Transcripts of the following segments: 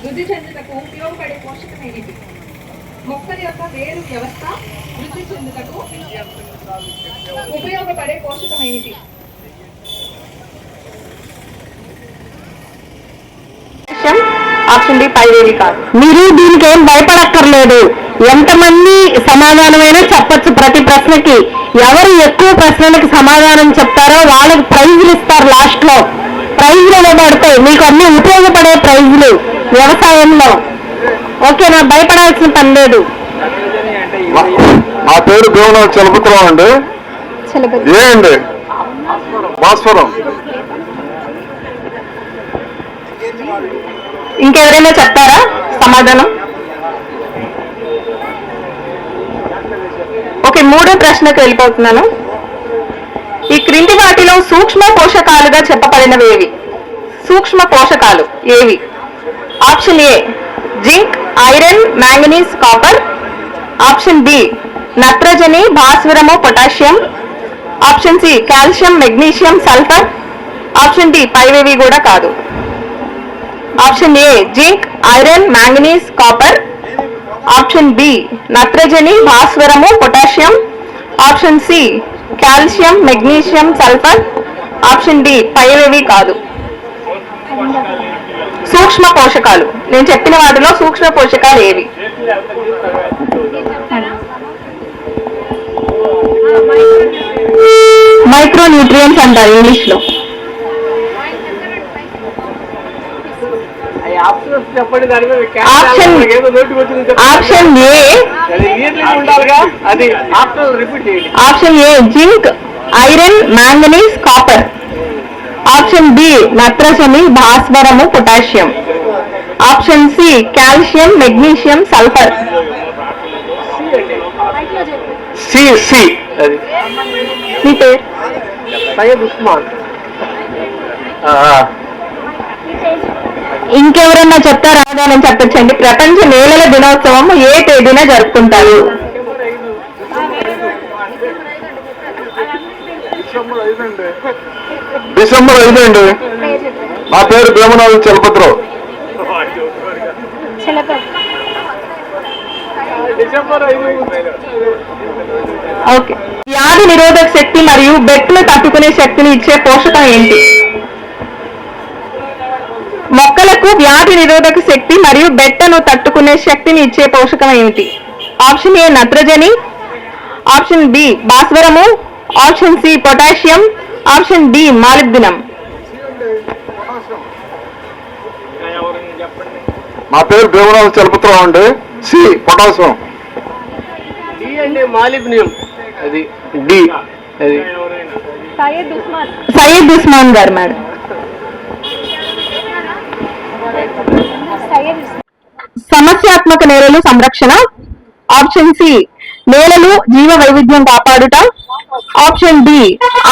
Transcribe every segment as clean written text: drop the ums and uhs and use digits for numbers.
వృద్ధి చెందుటకు ఉపయోగపడే పోషకం ఏమిటి? మొక్కల యొక్క వేరు వ్యవస్థ వృద్ధి చెందుటకు ఉపయోగపడే పోషకం ఏమిటి? ఆప్షన్ డి పైవేవి కాదు. మీరు దీనికి ఏం భయపడక్కర్లేదు. ఎంతమంది సమాధానమైనా చెప్పచ్చు. ప్రతి ప్రశ్నకి ఎవరు ఎక్కువ ప్రశ్నలకు సమాధానం చెప్తారో వాళ్ళకి ప్రైజులు ఇస్తారు. లాస్ట్ లో ప్రైజులు ఇవ్వబడతాయి. మీకు అన్ని ఉపయోగపడే ప్రైజులు వ్యవసాయంలో. ఓకేనా? భయపడాల్సిన పని లేదు. నా పేరు గోవిందరావు చలపతిరావు అండి. ఏ అండి భాస్వరం. ఇంకెవరైనా చెప్తారా సమాధానం? ఓకే, మూడో ప్రశ్నకు వెళ్ళిపోతున్నాను. ఈ క్రింది వాటిలో సూక్ష్మ పోషకాలుగా చెప్పబడినవి? సూక్ష్మ పోషకాలు ఏవి? Option A zinc, iron, manganese, copper. Option B నత్రజని, భాస్వరము, potassium. Option C calcium, magnesium, sulphur. Option D పైవేవి కూడా కాదు. Option A zinc, iron, manganese, copper. Option B నత్రజని, భాస్వరము, potassium. Option C calcium, magnesium, sulphur. Option D పైవేవి కాదు. సూక్ష్మ పోషకాలు, నేను చెప్పిన వాటిలో సూక్ష్మ పోషకాలు ఏవి? మైక్రో న్యూట్రియంట్స్ అంటారు ఇంగ్లీష్ లో. Option A zinc, iron, manganese, copper. Option B నత్రజని, భాస్వరము, potassium. Option C calcium, magnesium, sulphur. మీ పేరు? సయ్యద్ ఉస్మాన్. ఇంకెవరన్నా చెప్తారా? నేను చెప్పచ్చండి. ప్రపంచ నేలల దినోత్సవం ఏ తేదీన జరుపుకుంటారు? డిసెంబర్ 5 అండి. నా పేరు భీమనాథ్ చలపతిరావు. ఓకే. వ్యాధి నిరోధక శక్తి మరియు బెట్టును తట్టుకునే శక్తిని ఇచ్చే పోషకం ఏంటి? మొక్కలకు వ్యాధి నిరోధక శక్తి మరియు బెట్టను తట్టుకునే శక్తిని ఇచ్చే పోషకం ఏమిటి? ఆప్షన్ ఏ నత్రజని. ఆప్షన్ బి భాస్వరము. Option C potassium. Option D molybdenum. నా పేరు భీమనాథ్ చలపతిరావు అండి. C potassium. డి అంటే మాలిబ్డినం. అది డి. అది సయ్యద్ ఉస్మాన్ గారు మేడం. సమస్యాత్మక నేలలు సంరక్షణ. ఆప్షన్ సి నేలలు జీవ వైవిధ్యం కాపాడుట. ఆప్షన్ డి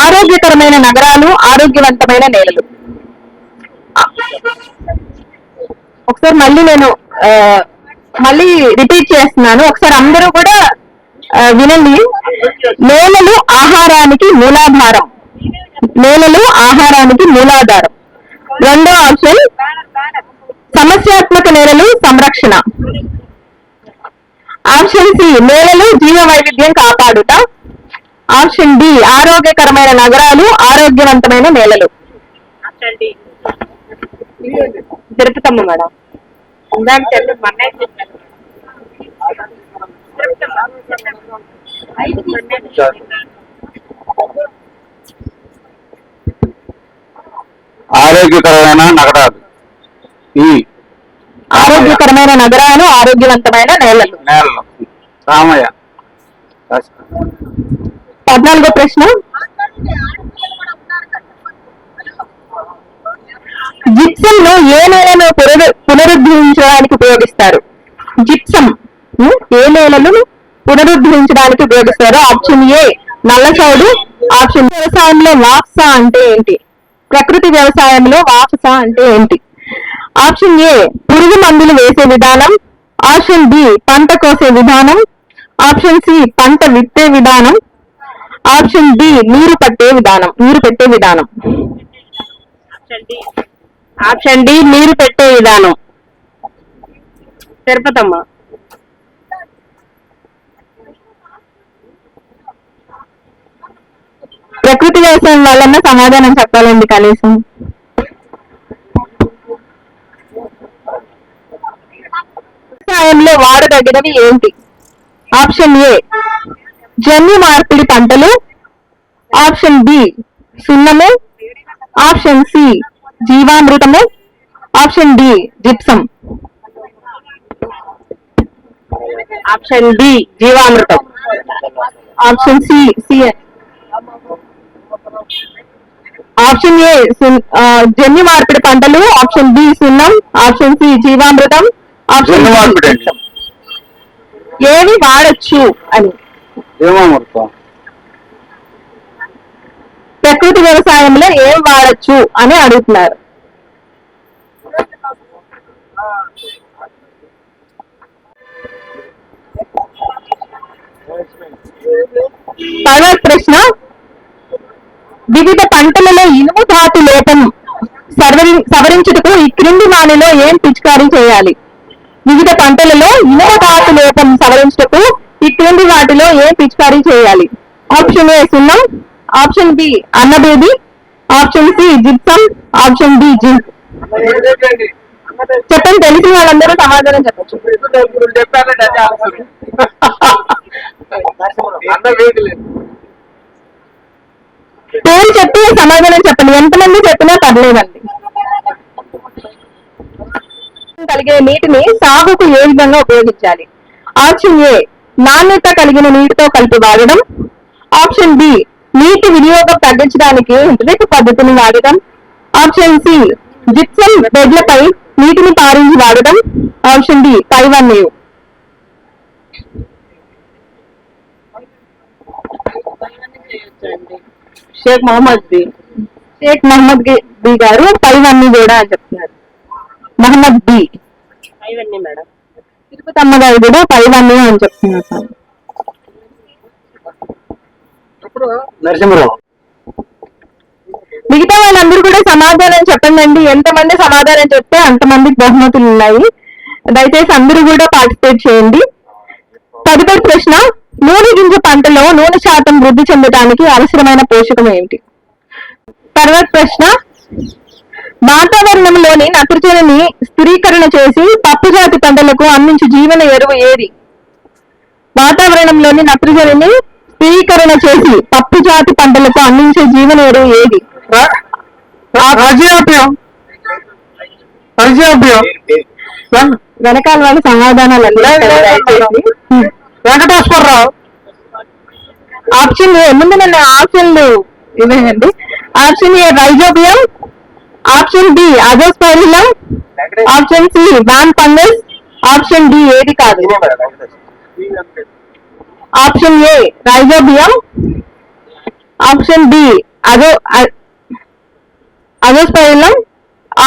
ఆరోగ్యకరమైన నగరాలు, ఆరోగ్యవంతమైన నేలలు. ఒకసారి మళ్ళీ రిపీట్ చేస్తున్నాను. ఒకసారి అందరూ కూడా వినండి. నేలలు ఆహారానికి మూలాధారం. నేలలు ఆహారానికి మూలాధారం. రెండో ఆప్షన్ సమస్యాత్మక నేలలు సంరక్షణ. ఆప్షన్ సి నేలలు జీవ వైవిధ్యం కాపాడుట. ఆప్షన్ డి ఆరోగ్యకరమైన నగరాలు, ఆరోగ్యవంతమైన నేలలు. తిరుపతమ్మ మేడం. ఆరోగ్యకరమైన నగరాలు. ఆరోగ్యకరమైన నగరాలు, ఆరోగ్యవంతమైన నేలలు. రామయ్య. 14వ ప్రశ్న. జిప్సం ను ఏ నేలను పునరుద్ధరించడానికి ఉపయోగిస్తారు? జిప్సం ఏ నేలను పునరుద్ధరించడానికి ఉపయోగిస్తారు? Option A నల్లచౌడు. ఆప్షన్ వ్యవసాయంలో వాఫ్సా అంటే ఏంటి? ప్రకృతి వ్యవసాయంలో వాఫ్సా అంటే ఏంటి? ఆప్షన్ ఏ పురుగు మందులు వేసే విధానం. ఆప్షన్ బి పంట కోసే విధానం. ఆప్షన్ సి పంట విత్తే విధానం. ఆప్షన్ డి నీరు పెట్టే విధానం. ఆప్షన్ డి నీరు పెట్టే విధానం. తిరుపతమ్మ. ప్రకృతి వ్యవసాయం వల్ల సమాధానం చెప్పాలండి కనీసం. వ్యవసాయంలో వాడదగినవి ఏంటి? ఆప్షన్ ఏ జన్యు మార్పిడి పంటలు, ఆప్షన్ బి సున్నము, ఆప్షన్ సి జీవామృతము, option D gypsum. Option D జీవామృతం. ఆప్షన్ సి ఆప్షన్ ఏ జన్యు మార్పిడి పంటలు, ఆప్షన్ బి సున్నం, ఆప్షన్ సి జీవామృతం, ఆప్షన్ ఏవి వాడచ్చు అని. ప్రకృతి వ్యవసాయంలో ఏం వాడచ్చు అని అడుగుతున్నారు. పదవ ప్రశ్న, వివిధ పంటలలో ఇనుము ధాతు లోపం సవరించుటకు ఈ క్రింది వానిలో ఏం పిచికారీ చేయాలి? వివిధ పంటలలో ఇనుము ధాతు లోపం సవరించుటకు ఈ క్రింది వాటిలో ఏం పిచికారీ చేయాలి? ఆప్షన్ ఏ సున్నం, ఆప్షన్ బి అన్నబేబి, option C gypsum, option D zinc. చెప్పండి, తెలిసిన వాళ్ళందరూ సమాధానం చెప్పచ్చు. పేరు చెప్పి సమాధానం చెప్పండి, ఎంతమంది చెప్పినా పర్లేదండి. కలిగే నీటిని సాగుకు ఏ విధంగా ఉపయోగించాలి? ఆప్షన్ ఏ నాణ్యత కలిగిన నీటితో కలిపి వాడడం, ఆప్షన్ బి నీటి వినియోగం తగ్గించడానికి డ్రిప్ పద్ధతిని వాడడం, ఆప్షన్ సి జిప్సం బెడ్లపై నీటిని పారించి వాడడం, ఆప్షన్ డి పైవన్నీయు. షేక్ మహమ్మద్ బి గారు పైవన్నీ కూడా అని చెప్తున్నారు. మహమ్మద్ బి పైవన్నీ మేడం. తిరుపతమ్మ గారు కూడా పైవన్నీ అని చెప్తున్నారు సార్. మిగతా వాళ్ళందరూ కూడా సమాధానం చెప్పండి. ఎంతమంది సమాధానం చెప్తే అంతమందికి బహుమతులు ఉన్నాయి. దయచేసి అందరూ కూడా పార్టిసిపేట్ చేయండి. తదుపరి ప్రశ్న, నూనె గింజ పంటలో నూనె శాతం వృద్ధి చెందడానికి అవసరమైన పోషకం ఏమిటి? తర్వాత ప్రశ్న, వాతావరణంలోని నత్రజనిని స్థిరీకరణ చేసి పప్పు జాతి పంటలకు అందించే జీవన ఎరువు ఏది? వాతావరణంలోని నత్రజనిని స్థిరీకరణ చేసి పప్పు జాతి పంటలకు అందించే జీవన ఎరువు ఏది? వెనకాల వాళ్ళ సమాధానాలు వెంకటేశ్వరరావు. ఆప్షన్ ఏ, ముందు నన్ను ఆప్షన్లు ఇవేనండి. Option A rhizobium, option B azospirillum, option C VAM fungus, option D ఏది కాదు. Option A rhizobium, option B azospirillum,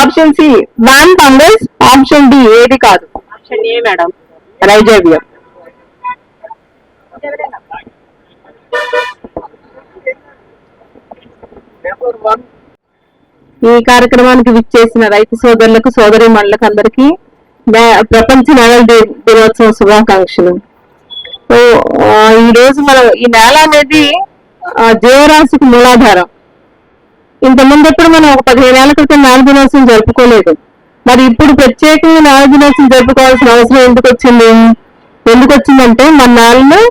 option C VAM fungus, option D ఏది కాదు. Option A madam rhizobium. ఈ కార్యక్రమానికి విచ్చేసిన రైతు సోదరులకు, సోదరీమణులకు అందరికీ ప్రపంచ నేల దినోత్సవ శుభాకాంక్షలు. ఈ రోజు మనం ఈ నేల అనేది జీవరాశికి మూలాధారం. ఇంతకుముందు ఎప్పుడు మనం ఒక 15 ఏళ్ల క్రితం నేల దినోత్సవం జరుపుకోలేదు. మరి ఇప్పుడు ప్రత్యేకంగా నేల దినోత్సవం జరుపుకోవాల్సిన అవసరం ఎందుకు వచ్చిందంటే మన నేలను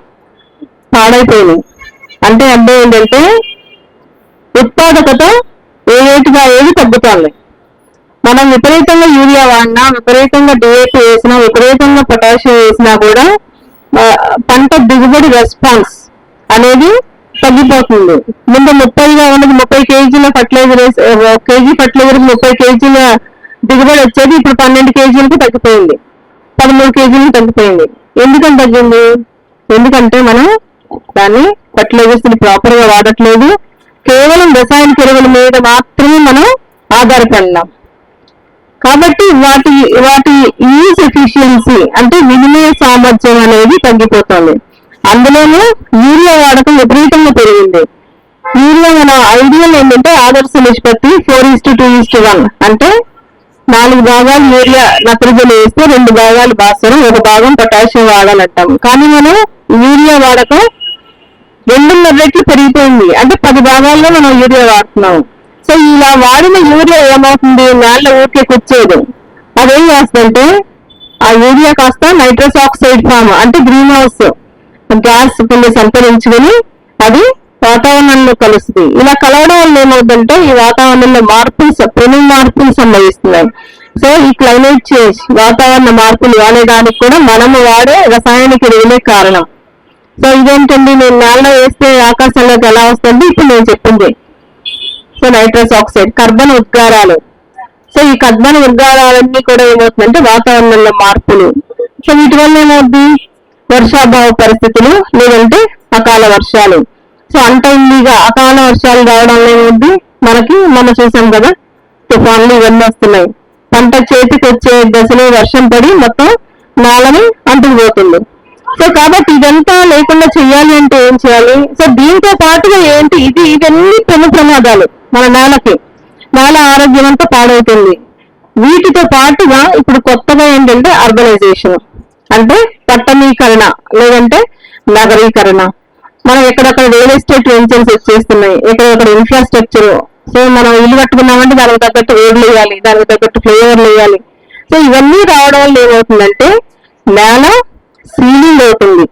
పాడైపోయినాయి. అంటే అర్థం ఏంటంటే ఉత్పాదకత ఏది తగ్గుతోంది. మనం విపరీతంగా యూరియా వాడినా, విపరీతంగా డిఏపి వేసినా, విపరీతంగా పొటాషియం వేసినా కూడా పంట దిగుబడి రెస్పాన్స్ అనేది తగ్గిపోతుంది. ముందు 30గా ఉన్నది 30 కేజీల ఫర్టిలైజర్ కేజీ ఫర్టిలైజర్ 30 కేజీల దిగుబడి వచ్చేది ఇప్పుడు 12 కేజీలకు తగ్గిపోయింది, 13 కేజీలకు తగ్గిపోయింది. ఎందుకని తగ్గింది? ఎందుకంటే మనం దాన్ని ఫర్టిలైజర్స్ ని ప్రాపర్ గా వాడట్లేదు. కేవలం రసాయనిక ఎరువుల మీద మాత్రమే మనం ఆధారపడినాం. కాబట్టి వాటి యూజ్ ఎఫిషియన్సీ అంటే వినిమయ సామర్థ్యం అనేది తగ్గిపోతుంది. అందులోనూ యూరియా వాడకం విపరీతంగా పెరిగింది. యూరియా మన ఐడియల్ ఏంటంటే ఆదర్శ నిష్పత్తి 4:2:1, అంటే 4 భాగాలు యూరియా నత్రజని వేస్తే 2 భాగాలు భాస్వరం 1 భాగం పొటాషియం వాడాలంటాం. కానీ మనం యూరియా వాడకం 2.5 రెట్లు పెరిగిపోయింది. అంటే 10 భాగాల్లో మనం యూరియా వాడుతున్నాం. సో ఇలా వాడిన యూరియా ఏమవుతుంది, నేల ఊరికే కూర్చోదు. అదేం చేస్తుందంటే ఆ యూరియా కాస్త నైట్రస్ ఆక్సైడ్ ఫామ్ అంటే గ్రీన్ హౌస్ గ్యాస్ కొన్ని సంతరించుకొని అది వాతావరణంలో కలుస్తుంది. ఇలా కలవడం వల్ల ఏమవుతుందంటే ఈ వాతావరణంలో పెను మార్పులు సంభవిస్తున్నాయి. సో ఈ క్లైమేట్ చేంజ్ వాతావరణ మార్పులు వాడేదానికి కూడా మనము వాడే రసాయనిక ఎరువులే కారణం. సో ఇదేంటండి, నేను నేలలో వేస్తే ఆకాశంలోకి ఎలా వస్తుంది, ఇప్పుడు నేను చెప్పింది. సో నైట్రస్ ఆక్సైడ్, కర్బన ఉద్గారాలు. సో ఈ కర్బన ఉద్గారాలన్నీ కూడా ఏమవుతుందంటే వాతావరణంలో మార్పులు. సో వీటి వల్ల ఏమవుద్ది, వర్షాభావ పరిస్థితులు లేదంటే అకాల వర్షాలు. సో అన్టైమ్లీగా అకాల వర్షాలు రావడం ఏమవుద్ది, మనకి మనం చూసాం కదా తుఫాన్లు ఇవన్నీ వస్తున్నాయి. పంట చేతికి వచ్చే దశలో వర్షం పడి మొత్తం నేలని అంటుకుపోతుంది. సో కాబట్టి ఇదంతా లేకుండా చెయ్యాలి అంటే ఏం చేయాలి? సో దీంతో పాటుగా ఏంటి ఇవన్నీ పెను ప్రమాదాలు మన నేలకి, నేల ఆరోగ్యం అంతా పాడవుతుంది. వీటితో పాటుగా ఇప్పుడు కొత్తగా ఏంటంటే అర్బనైజేషన్ అంటే పట్టణీకరణ లేదంటే నగరీకరణ. మనం ఎక్కడెక్కడ రియల్ ఎస్టేట్ వెంచర్స్ వచ్చేస్తున్నాయి, ఎక్కడెక్కడ ఇన్ఫ్రాస్ట్రక్చర్. సో మనం ఇల్లు కట్టుకున్నామంటే దానికి తగ్గట్టు రోడ్లు వేయాలి, దానికి తగ్గట్టు ఫ్లైఓవర్లు వేయాలి. సో ఇవన్నీ రావడం వల్ల ఏమవుతుందంటే నేల సీలింగ్ అవుతుంది,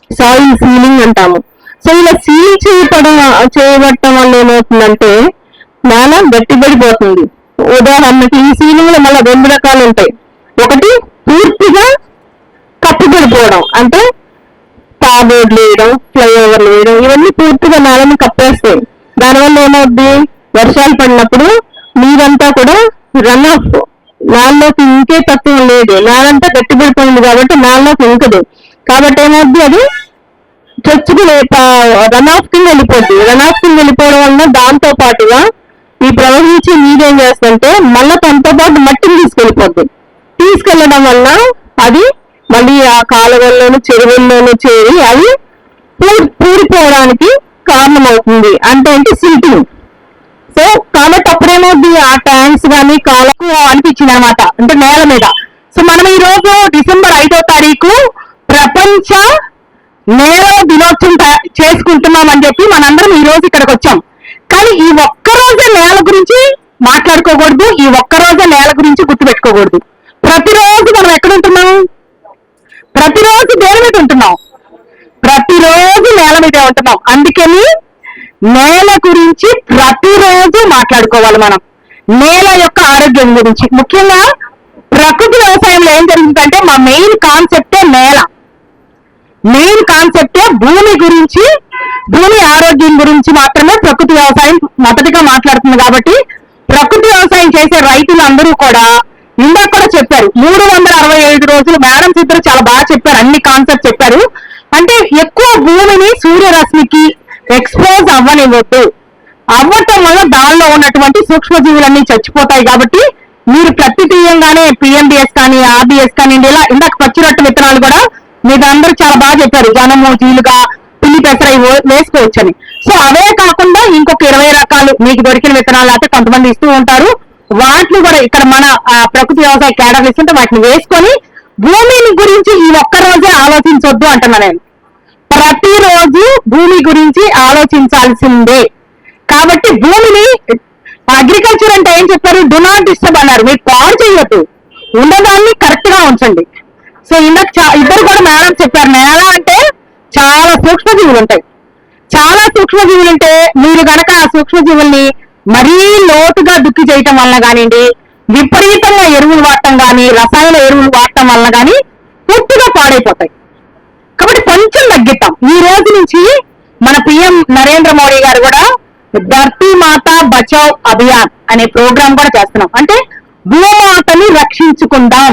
సాయిల్ సీలింగ్ అంటాము. సో ఇలా సీల్ చేయబడటం వల్ల ఏమవుతుందంటే నేల గట్టిపడిపోతుంది. ఉదాహరణకి ఈ సీలింగ్ లో మళ్ళీ 2 రకాలు ఉంటాయి. ఒకటి పూర్తిగా కప్పిపడిపోవడం, అంటే తాబోర్డ్లు వేయడం, ఫ్లైఓవర్లు వేయడం, ఇవన్నీ పూర్తిగా నేలని కప్పేస్తాయి. దానివల్ల ఏమవుద్ది, వర్షాలు పడినప్పుడు నీరంతా కూడా రన్ ఆఫ్, నేలలోకి ఇంకే తత్వం లేదు, నేలంతా గట్టిపడిపోయింది కాబట్టి నేలలోకి ఇంకదు. కాబట్టి ఏమవుద్ది, అది చొచ్చుకుని రన్ ఆఫ్ కింద వెళ్ళిపోద్ది. రన్ ఆఫ్ కింద వెళ్ళిపోవడం వల్ల దాంతో పాటుగా ఈ ప్రవహించి నీరేం చేస్తుందంటే మళ్ళీ తనతో పాటు మట్టిని తీసుకెళ్ళడం వల్ల అది మళ్ళీ ఆ కాలువల్లోనూ చెరువుల్లోనూ చేరి అవి పూడిపోవడానికి కారణమవుతుంది. అంటే సిల్టింగ్. సో కాబట్టి అప్పుడేమవుద్ది, ఆ ట్యాంక్స్ కానీ కాలకు అనిపించింది అనమాట, అంటే నేల మీద. సో మనం ఈ రోజు డిసెంబర్ 5వ తారీఖు ప్రపంచ నేల దినోత్సవం చేసుకుంటున్నాం అని చెప్పి మనందరం ఈ రోజు ఇక్కడికి వచ్చాం. కానీ ఈ ఒక్కరోజే నేల గురించి మాట్లాడుకోకూడదు, ఈ ఒక్కరోజే నేల గురించి గుర్తుపెట్టుకోకూడదు. ప్రతిరోజు మనం ఎక్కడ ఉంటున్నాం, ప్రతిరోజు దేని మీద ఉంటున్నాం, ప్రతిరోజు నేల మీదే ఉంటున్నాం. అందుకని నేల గురించి ప్రతిరోజు మాట్లాడుకోవాలి మనం. నేల యొక్క ఆరోగ్యం గురించి, ముఖ్యంగా ప్రకృతి వ్యవసాయంలో ఏం జరుగుతుందంటే మా మెయిన్ కాన్సెప్టే నేల, మెయిన్ కాన్సెప్టే భూమి గురించి, భూమి ఆరోగ్యం గురించి మాత్రమే ప్రకృతి వ్యవసాయం మొదటిగా మాట్లాడుతుంది. కాబట్టి ప్రకృతి వ్యవసాయం చేసే రైతులు అందరూ కూడా ఇందాక కూడా చెప్పారు 365 రోజులు. మేడమ్స్ ఇద్దరు చాలా బాగా చెప్పారు, అన్ని కాన్సెప్ట్ చెప్పారు. అంటే ఎక్కువ భూమిని సూర్యరశ్మికి ఎక్స్పోజ్ అవ్వనివ్వద్దు, అవ్వటం వల్ల దానిలో ఉన్నటువంటి సూక్ష్మజీవులన్నీ చచ్చిపోతాయి. కాబట్టి మీరు ప్రతి తీయంగానే పిఎండిఎస్ కానీ ఆర్డిఎస్ కానీ ఇలా ఇందాక పచ్చిరొట్టు విత్తనాలు కూడా మీరు అందరూ చాలా బాగా చెప్పారు, జనము జీలుగా పిల్లి పెసర వేసుకోవచ్చని. సో అవే కాకుండా ఇంకొక 20 రకాలు మీకు దొరికిన విత్తనాలు అయితే కొంతమంది ఇస్తూ ఉంటారు. వాటిని కూడా ఇక్కడ మన ప్రకృతి వ్యవసాయ కేడర్లు ఇస్తుంటే వాటిని వేసుకొని భూమిని గురించి ఈ ఒక్కరోజే ఆలోచించొద్దు అంటున్నా నేను. ప్రతిరోజు భూమి గురించి ఆలోచించాల్సిందే. కాబట్టి భూమిని అగ్రికల్చర్ అంటే ఏం చెప్పారు, డు నాట్ డిస్టర్బ్ అన్నారు. మీరు పాడు చేయొద్దు, ఉన్నదాన్ని కరెక్ట్ గా ఉంచండి. సో ఇందాక ఇద్దరు కూడా మేడం చెప్పారు, నేల అంటే చాలా సూక్ష్మజీవులు ఉంటాయి. చాలా సూక్ష్మజీవులు ఉంటే మీరు గనక ఆ సూక్ష్మజీవుల్ని మరీ లోతుగా దుక్కి చేయటం వల్ల కానివ్వండి, విపరీతంగా ఎరువులు వాడటం కానీ, రసాయన ఎరువులు వాడటం వల్ల కానీ పూర్తిగా పాడైపోతాయి. కాబట్టి కొంచెం తగ్గిద్దాం. ఈ రోజు నుంచి మన పిఎం నరేంద్ర మోడీ గారు కూడా ధర్తీ మాత బచావ్ అభియాన్ అనే ప్రోగ్రామ్ కూడా చేస్తున్నాం. అంటే భూమాతని రక్షించుకుందాం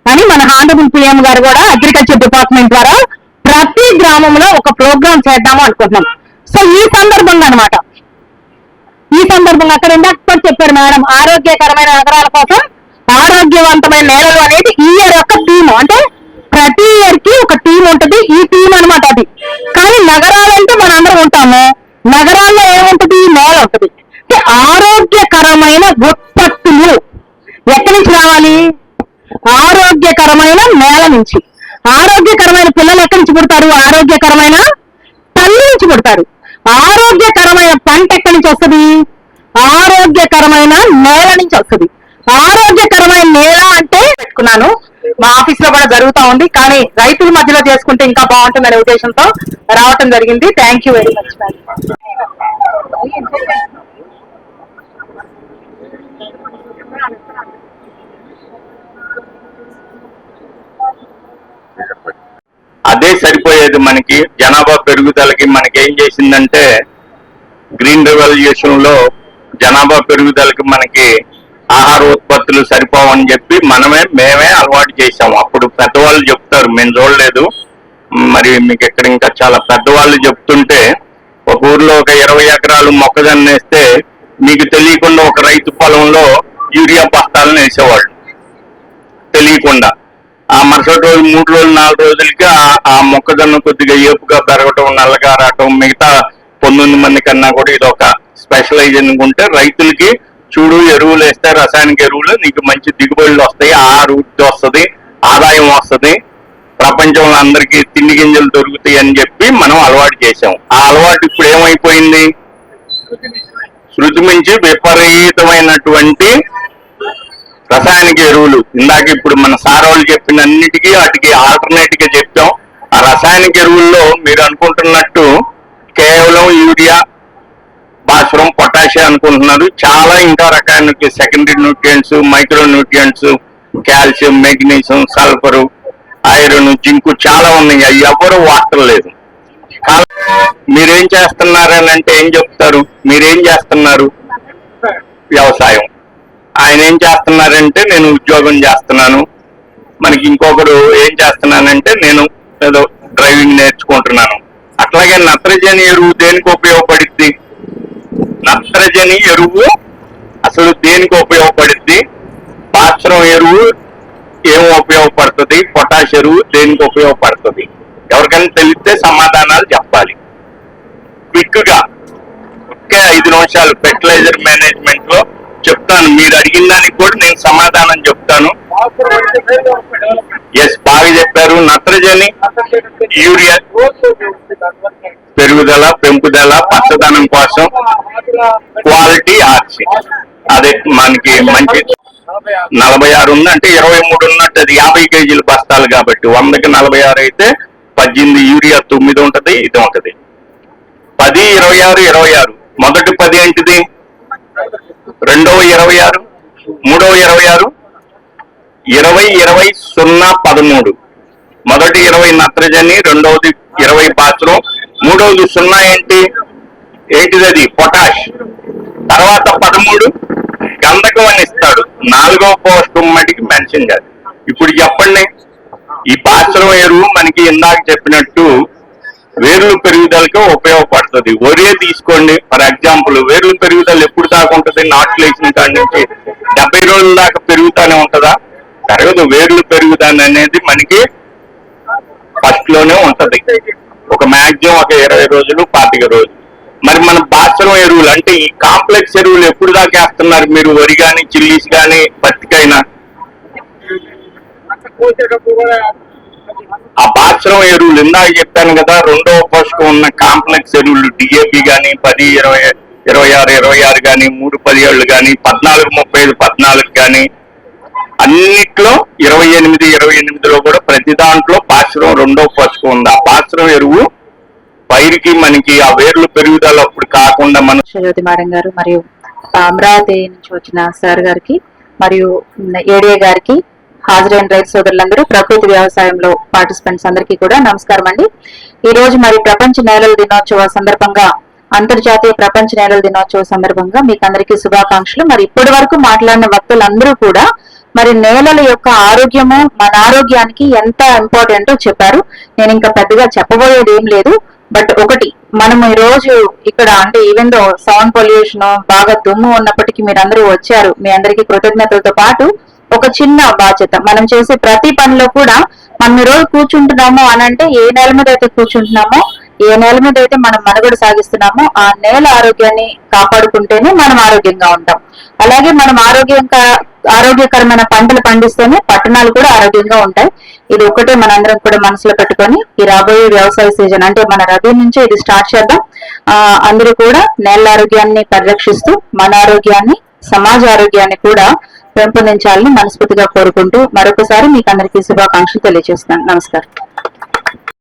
అని మన హానరబుల్ పిఎం గారు కూడా అగ్రికల్చర్ డిపార్ట్మెంట్ ద్వారా ప్రతి గ్రామంలో ఒక ప్రోగ్రామ్ చేద్దాము అనుకుంటున్నాం. సో ఈ సందర్భంగా అనమాట, ఈ సందర్భంగా అక్కడ ఇందాక చెప్పారు మేడం, ఆరోగ్యకరమైన నగరాల కోసం ఆరోగ్యవంతమైన నేలలు అనేది ఈ ఇయర్ యొక్క థీమ్. అంటే ప్రతి ఇయర్ కి ఒక థీమ్ ఉంటుంది, ఈ థీమ్ అనమాట అది. కానీ నగరాలంటే మనందరం ఉంటాము, నగరాల్లో ఏముంటది, నేల ఉంటుంది. ఆరోగ్యకరమైన ఉత్పత్తులు ఆరోగ్యకరమైన నేల నుంచి. ఆరోగ్యకరమైన పిల్లలు ఎక్కడి నుంచి పుడతారు? ఆరోగ్యకరమైన తల్లి నుంచి పుడతారు. ఆరోగ్యకరమైన పంట ఎక్కడి నుంచి వస్తుంది? ఆరోగ్యకరమైన నేల నుంచి వస్తుంది. ఆరోగ్యకరమైన నేల అంటే పెట్టుకున్నాను, మా ఆఫీస్ లో కూడా జరుగుతూ ఉంది, కానీ రైతుల మధ్యలో చేసుకుంటే ఇంకా బాగుంటుందనే ఉద్దేశంతో రావటం జరిగింది. Thank you very much. అదే సరిపోయేది మనకి. జనాభా పెరుగుదలకి మనకి ఏం చేసిందంటే, గ్రీన్ రెవల్యూషన్ లో జనాభా పెరుగుదలకి మనకి ఆహార ఉత్పత్తులు సరిపోవని చెప్పి మేమే అలవాటు చేసాము. అప్పుడు పెద్దవాళ్ళు చెప్తారు, మేము చూడలేదు, మరి మీకు ఇక్కడ ఇంకా చాలా పెద్దవాళ్ళు చెప్తుంటే, ఒక ఊర్లో ఒక 20 ఎకరాలు మొక్కజొన్న వేస్తే మీకు తెలియకుండా ఒక రైతు పొలంలో యూరియా బస్తాలను వేసేవాళ్ళు తెలియకుండా. ఆ మరుసటి రోజు 3 రోజులు 4 రోజులకి ఆ మొక్కజొన్న కొద్దిగా ఏపుగా పెరగటం, నల్లగా రావటం, మిగతా 19 మంది కన్నా కూడా ఇది ఒక స్పెషలైజేషన్ ఉంటే రైతులకి చూడు ఎరువులు వేస్తే రసాయనిక ఎరువులు నీకు మంచి దిగుబడులు వస్తాయి, ఆహార వృద్ధి వస్తుంది, ఆదాయం వస్తుంది, ప్రపంచంలో అందరికీ తిండి గింజలు దొరుకుతాయి అని చెప్పి మనం అలవాటు చేసాం. ఆ అలవాటు ఇప్పుడు ఏమైపోయింది? శృతి మించి విపరీతమైనటువంటి రసాయనిక ఎరువులు. ఇందాక ఇప్పుడు మన సారోళ్ళు చెప్పిన అన్నిటికీ వాటికి ఆల్టర్నేట్ గా చెప్తాం. ఆ రసాయనిక ఎరువుల్లో మీరు అనుకుంటున్నట్టు కేవలం యూరియా, భాస్వరం, పొటాషియం అనుకుంటున్నారు. చాలా ఇంకా రకాల secondary nutrients, micro nutrients, calcium, magnesium, sulphur, iron, zinc చాలా ఉన్నాయి. అవి ఎవరు వాడలేదు. మీరేం చేస్తున్నారని అంటే ఏం చెప్తారు? మీరేం చేస్తున్నారు? వ్యవసాయం. ఆయన ఏం చేస్తున్నారంటే నేను ఉద్యోగం చేస్తున్నాను. మనకి ఇంకొకరు ఏం చేస్తున్నానంటే నేను ఏదో డ్రైవింగ్ నేర్చుకుంటున్నాను. అట్లాగే నత్రజని ఎరువు దేనికి ఉపయోగపడుద్ది? నత్రజని ఎరువు అసలు దేనికి ఉపయోగపడుద్ది? భాస్వరం ఎరువు ఏం ఉపయోగపడుతుంది? పొటాష్ ఎరువు దేనికి ఉపయోగపడుతుంది? ఎవరికైనా తెలిస్తే సమాధానాలు చెప్పాలి. క్విక్ గా ఒకే 5 నిమిషాలు ఫెర్టిలైజర్ మేనేజ్మెంట్ లో చెప్తాను. మీరు అడిగిన దానికి కూడా నేను సమాధానం చెప్తాను. ఎస్, బాగా చెప్పారు. నత్రజని, యూరియా పెరుగుదల, పెంపుదల, పచ్చదనం కోసం, క్వాలిటీ ఆర్చి. అదే మనకి మంచి 46 ఉంది అంటే 23 ఉన్నట్టు. అది 50 కేజీల బస్తాలు కాబట్టి 100కి 46 అయితే 18 యూరియా 9 ఉంటది, ఇది ఉంటది. 10, 26, 26. మొదటి 10 ఏంటిది? రెండవ 26, మూడవ 26, 20, 20, 0, 13. మొదటి 20 నత్రజని, రెండవది 20 భాస్వరం, మూడవది 0 ఏంటిది? అది పొటాష్. తర్వాత 13 గంధకం అని ఇస్తాడు. 4వ పోస్టం మటుకి మెన్షన్ కాదు. ఇప్పుడు చెప్పండి, ఈ భాస్వరం ఎరువు మనకి ఇందాక చెప్పినట్టు వేర్లు పెరుగుదలకు ఉపయోగపడుతుంది. ఒరే తీసుకోండి ఫర్ ఎగ్జాంపుల్. వేర్లు పెరుగుదల ఎప్పుడు దాకా ఉంటుంది? నాట్లు వేసిన కాడి నుంచి 70 రోజుల దాకా పెరుగుతానే ఉంటుందా? పెరగదు. వేర్లు పెరుగుదల అనేది మనకి ఫస్ట్ లోనే ఉంటది. ఒక మాక్సిమం ఒక 20 రోజులు, 25 రోజులు. మరి మన భాస్వరం ఎరువులు అంటే ఈ కాంప్లెక్స్ ఎరువులు ఎప్పుడు దాకా వేస్తున్నారు మీరు? వరి కానీ, చిల్లీస్ కానీ, పత్తికైనా. ఆ భాస్వరం ఎరువులు ఇందాక చెప్పాను కదా, రెండవ పోషకం ఉన్న కాంప్లెక్స్ ఎరువులు డిఏపి కానీ 10, 20, 26, 26 కానీ, 3, 17 కానీ, 14, 35, 14 కానీ, అన్నిట్లో 28, 28లో కూడా ప్రతి దాంట్లో భాస్వరం రెండవ పోషకం ఉంది. ఆ భాస్వరం ఎరువు పైరుకి మనకి ఆ వేర్లు పెరుగుదల అప్పుడు కాకుండా మన జ్యోతి మేడం గారు మరియు అమరావతి నుంచి వచ్చిన సార్ గారికి మరియు ఏడిఏ గారికి, హాజరైన రైతు సోదరులందరూ, ప్రకృతి వ్యవసాయంలో పార్టిసిపెంట్స్ అందరికీ కూడా నమస్కారం అండి. ఈ రోజు మరి ప్రపంచ నేలల దినోత్సవ సందర్భంగా, అంతర్జాతీయ ప్రపంచ నేలల దినోత్సవ సందర్భంగా మీకు అందరికీ శుభాకాంక్షలు. మరి ఇప్పటి వరకు మాట్లాడిన వక్తలందరూ కూడా మరి నేలల యొక్క ఆరోగ్యము మన ఆరోగ్యానికి ఎంత ఇంపార్టెంటో చెప్పారు. నేను ఇంకా పెద్దగా చెప్పబోయేది ఏం లేదు. బట్ ఒకటి, మనం ఈ రోజు ఇక్కడ అంటే ఈవెన్ దో సౌండ్ పొల్యూషన్ బాగా దుమ్ము ఉన్నప్పటికీ మీరందరూ వచ్చారు. మీ అందరికీ కృతజ్ఞతలతో పాటు ఒక చిన్న బాధ్యత, మనం చేసే ప్రతి పనిలో కూడా మనం ఈ రోజు కూర్చుంటున్నాము అని అంటే ఏ నేల మీద అయితే కూర్చుంటున్నామో ఏ నేల మీద అయితే మనం మనుగడ సాగిస్తున్నామో ఆ నేల ఆరోగ్యాన్ని కాపాడుకుంటేనే మనం ఆరోగ్యంగా ఉంటాం. అలాగే మనం ఆరోగ్యకరమైన పంటలు పండిస్తేనే పట్టణాలు కూడా ఆరోగ్యంగా ఉంటాయి. ఇది ఒకటే మనందరం కూడా మనసులో పెట్టుకొని ఈ రాబోయే వ్యవసాయ సీజన్ అంటే మన రబీ నుంచే ఇది స్టార్ట్ చేద్దాం. అందరూ కూడా నేల ఆరోగ్యాన్ని పరిరక్షిస్తూ మన ఆరోగ్యాన్ని, సమాజ ఆరోగ్యాన్ని కూడా పెంపొందించాలని మనస్ఫూర్తిగా కోరుకుంటూ మరొకసారి మీకు అందరికీ శుభాకాంక్షలు తెలియజేస్తున్నాను. నమస్కారం.